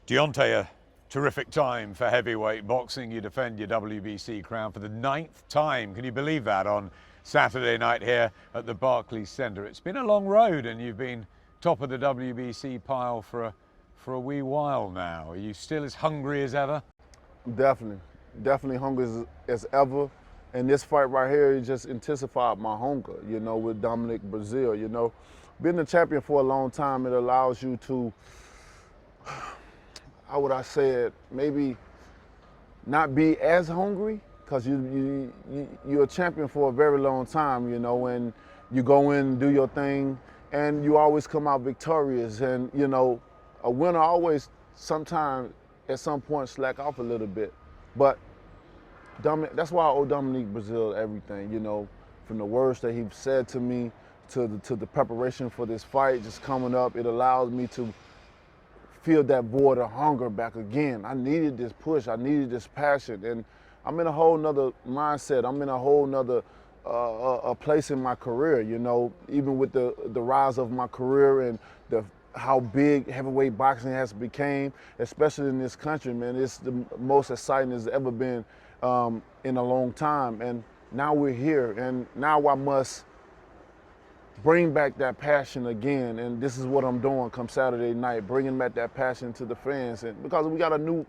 Deontay, a terrific time for heavyweight boxing. You defend your WBC crown for the 9th time. Can you believe that, on Saturday night here at the Barclays Centre? It's been a long road and you've been top of the WBC pile for a wee while now. Are you still as hungry as ever? Definitely hungry as ever. And this fight right here just intensified my hunger, with Dominic Brazil. Being a champion for a long time, it allows you to, how would I say it, maybe not be as hungry, because you're a champion for a very long time, and you go in and do your thing, and you always come out victorious. And, a winner always sometimes at some point slack off a little bit. But that's why I owe Dominic Brazil everything, from the words that he said to me to the preparation for this fight just coming up. It allows me to feel that void of hunger back again. I needed this push. I needed this passion. And I'm in a whole nother mindset. I'm in a whole nother a place in my career, even with the rise of my career and how big heavyweight boxing has become, especially in this country, man. It's the most exciting it's ever been in a long time. And now we're here, and now I must bring back that passion again. And this is what I'm doing come Saturday night, bringing back that passion to the fans. And because we got a new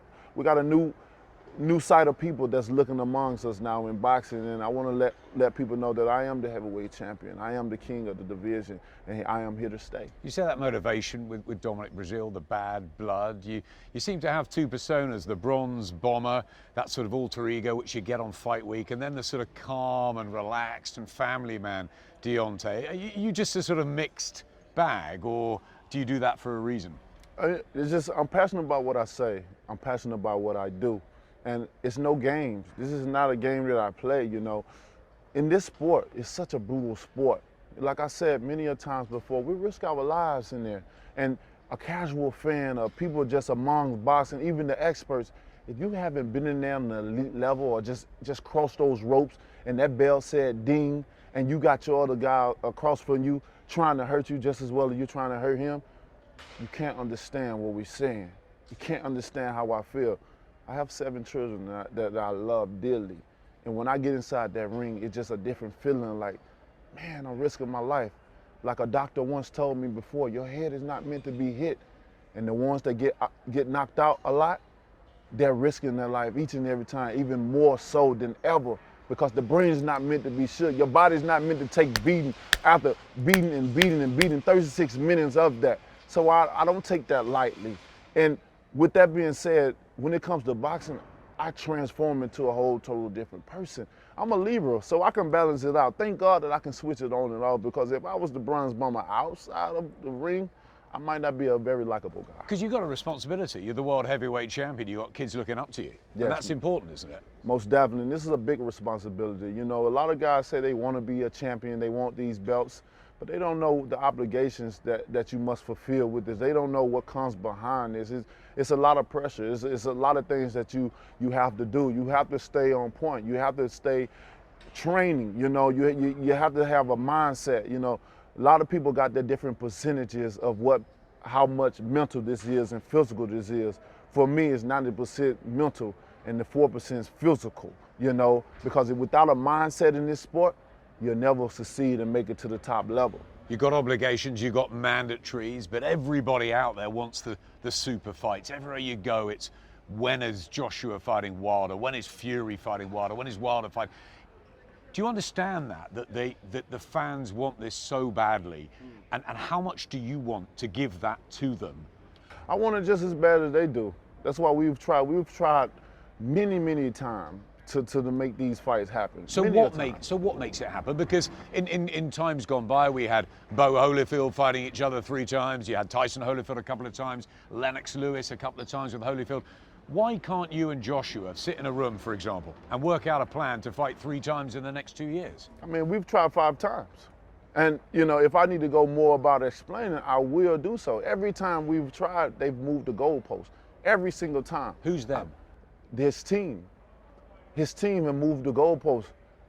side of people that's looking amongst us now in boxing, and I want to let people know that I am the heavyweight champion. I am the king of the division, and I am here to stay. You say that motivation with Dominic Brazil, the bad blood. You seem to have two personas: the bronze bomber, that sort of alter ego which you get on fight week, and then the sort of calm and relaxed and family man, Deontay. Are you just a sort of mixed bag, or do you do that for a reason? It's just, I'm passionate about what I say. I'm passionate about what I do. And it's no games. This is not a game that I play, In this sport, it's such a brutal sport. Like I said many a times before, we risk our lives in there. And a casual fan or people just among boxing, even the experts, if you haven't been in there on the elite level or just crossed those ropes and that bell said ding, and you got your other guy across from you trying to hurt you just as well as you're trying to hurt him, you can't understand what we're saying. You can't understand how I feel. I have 7 children that I love dearly. And when I get inside that ring, it's just a different feeling, like, man, I'm risking my life. Like a doctor once told me before, your head is not meant to be hit. And the ones that get knocked out a lot, they're risking their life each and every time, even more so than ever, because the brain is not meant to be shook. Your body's not meant to take beating after beating and beating and beating, 36 minutes of that. So I don't take that lightly. And with that being said, when it comes to boxing, I transform into a whole total different person. I'm a Libra, so I can balance it out. Thank God that I can switch it on and off, because if I was the bronze bomber outside of the ring, I might not be a very likable guy. Because you've got a responsibility. You're the world heavyweight champion. You've got kids looking up to you. Yes. And that's important, isn't it? Most definitely. And this is a big responsibility. A lot of guys say they want to be a champion, they want these belts, but they don't know the obligations that you must fulfill with this. They don't know what comes behind this. It's a lot of pressure. It's a lot of things that you have to do. You have to stay on point. You have to stay training. You have to have a mindset. A lot of people got their different percentages of how much mental this is and physical this is. For me, it's 90% mental and the 4% is physical, because without a mindset in this sport, you'll never succeed and make it to the top level. You've got obligations, you've got mandatories, but everybody out there wants the super fights. Everywhere you go, it's when is Joshua fighting Wilder? When is Fury fighting Wilder? When is Wilder fighting? Do you understand that the fans want this so badly? And how much do you want to give that to them? I want it just as bad as they do. That's why we've tried many, many times to make these fights happen. So what makes it happen? Because in times gone by, we had Bo Holyfield fighting each other 3 times. You had Tyson Holyfield a couple of times, Lennox Lewis a couple of times with Holyfield. Why can't you and Joshua sit in a room, for example, and work out a plan to fight 3 times in the next 2 years? I mean, we've tried 5 times. And, if I need to go more about explaining, I will do so. Every time we've tried, they've moved the goalpost. Every single time. Who's them? His team. His team have moved the goalpost.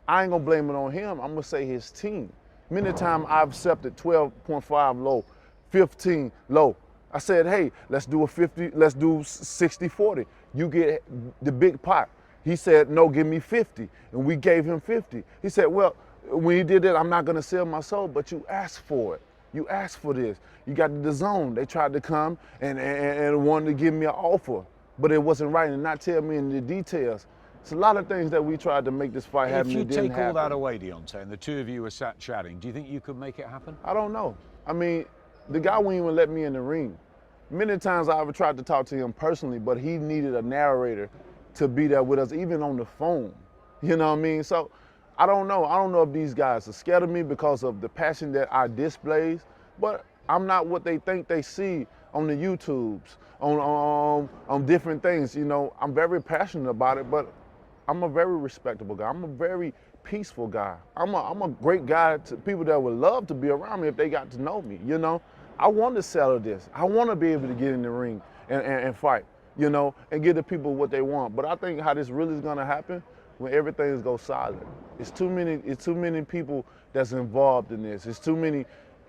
I ain't gonna blame it on him. I'm gonna say his team. Many times I've accepted 12.5 low, 15 low, I said, hey, let's do a 50, let's do 60-40. You get the big pot. He said, no, give me 50. And we gave him 50. He said, well, when he did that, I'm not going to sell my soul, but you asked for it. You asked for this. You got the zone. They tried to come and wanted to give me an offer, but it wasn't right and not tell me in the details. It's a lot of things that we tried to make this fight happen. If you It didn't take all happen. that away, Deontay, and the two of you were sat chatting, do you think you could make it happen? I don't know. I mean, the guy wouldn't even let me in the ring. Many times I ever tried to talk to him personally, but he needed a narrator to be there with us, even on the phone. You know what I mean? So I don't know. I don't know if these guys are scared of me because of the passion that I displays, but I'm not what they think they see on the YouTubes, on different things. You know, I'm very passionate about it, but I'm a very respectable guy. I'm a very peaceful guy. I'm a great guy to people that would love to be around me if they got to know me, you know? I want to settle this. I want to be able to get in the ring and fight, you know, and give the people what they want. But I think how this really is going to happen when everything goes silent. It's too many people that's involved in this. It's too many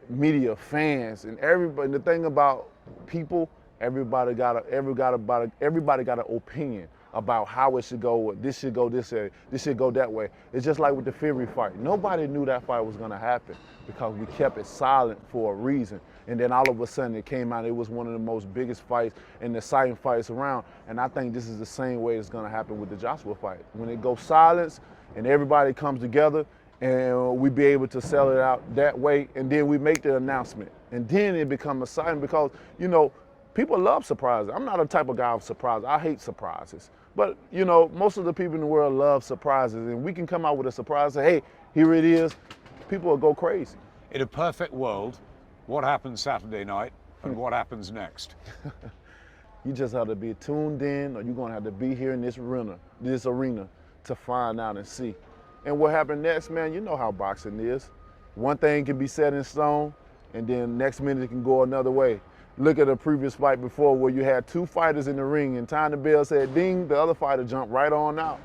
media, fans, and everybody. And the thing about people, everybody got an opinion about how it should go. This should go this way. This should go that way. It's just like with the Fury fight. Nobody knew that fight was going to happen because we kept it silent for a reason. And then all of a sudden it came out. It was one of the most biggest fights and exciting fights around. And I think this is the same way it's going to happen with the Joshua fight. When it goes silence and everybody comes together and we be able to sell it out that way, and then we make the announcement. And then it becomes exciting because, you know, people love surprises. I'm not a type of guy of surprises. I hate surprises. But, you know, most of the people in the world love surprises. And we can come out with a surprise, say, hey, here it is. People will go crazy. In a perfect world, what happens Saturday night and what happens next? You just have to be tuned in, or you're going to have to be here in this arena to find out and see. And what happened next, man, you know how boxing is. One thing can be set in stone, and then next minute it can go another way. Look at a previous fight before where you had two fighters in the ring, and time the bell said ding, the other fighter jumped right on out.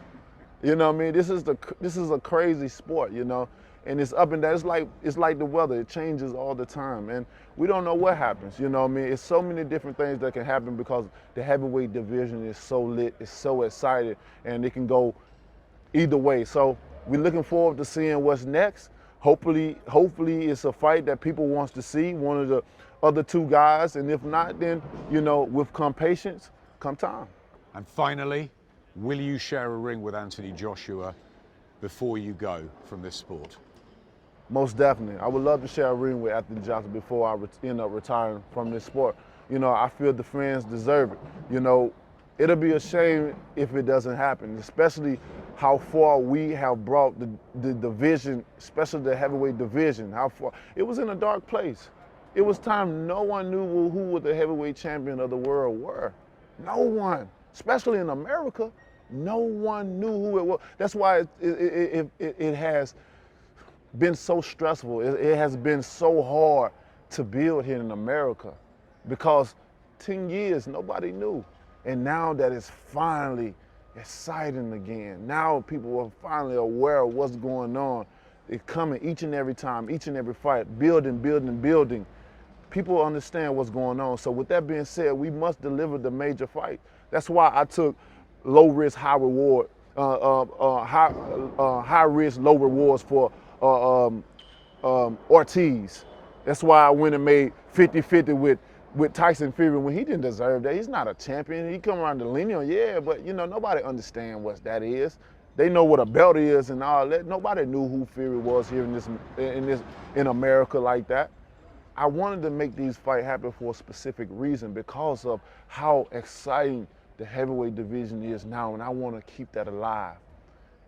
You know what I mean? This is a crazy sport, you know, and it's up and down. It's like the weather; it changes all the time, and we don't know what happens. You know what I mean? It's so many different things that can happen because the heavyweight division is so lit, it's so excited, and it can go either way. So we're looking forward to seeing what's next. Hopefully it's a fight that people wants to see, one of the other two guys, and if not, then, you know, with patience, come time. And finally, will you share a ring with Anthony Joshua before you go from this sport? Most definitely. I would love to share a ring with Anthony Joshua before I end up retiring from this sport. You know, I feel the fans deserve it. You know, it'll be a shame if it doesn't happen, especially how far we have brought the division, especially the heavyweight division, how far. It was in a dark place. It was time no one knew who the heavyweight champion of the world were. No one, especially in America, no one knew who it was. That's why it has been so stressful. It has been so hard to build here in America because 10 years, nobody knew. And now that it's finally exciting again, now people are finally aware of what's going on. It's coming each and every time, each and every fight, building. People understand what's going on. So with that being said, we must deliver the major fight. That's why I took low risk, high reward, high risk, low rewards for Ortiz. That's why I went and made 50-50 with Tyson Fury when he didn't deserve that. He's not a champion. He come around the lineal, yeah, but you know, nobody understands what that is. They know what a belt is and all that. Nobody knew who Fury was here in America like that. I wanted to make these fights happen for a specific reason because of how exciting the heavyweight division is now, and I want to keep that alive.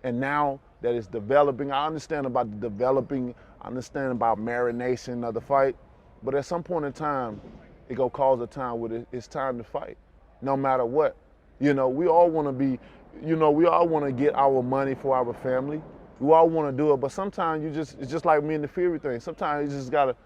And now that it's developing, I understand about the developing, I understand about marination of the fight, but at some point in time, it gonna cause a time where it's time to fight, no matter what. You know, we all want to be, you know, we all want to get our money for our family. We all want to do it, but sometimes it's just like me and the Fury thing. Sometimes you just gotta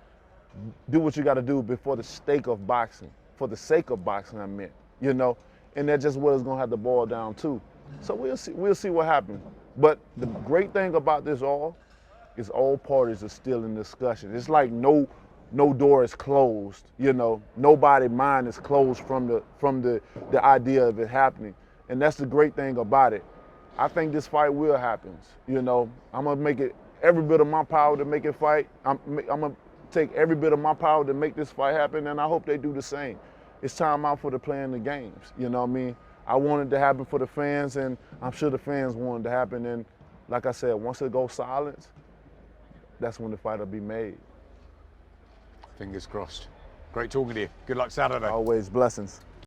do what you gotta do before the sake of boxing, for the sake of boxing, I meant, you know, and that's just what it's gonna have to boil down to. So we'll see what happens. But the great thing about this all is all parties are still in discussion. It's like no no door is closed. You know, nobody's mind is closed from the idea of it happening, and that's the great thing about it. I think this fight will happen. You know, I'm gonna make it every bit of my power to make it fight. I'm gonna take every bit of my power to make this fight happen, and I hope they do the same. It's time out for the playing the games. You know what I mean? I want it to happen for the fans, and I'm sure the fans want it to happen. And like I said, once it goes silent, that's when the fight will be made. Fingers crossed. Great talking to you. Good luck Saturday. Always blessings.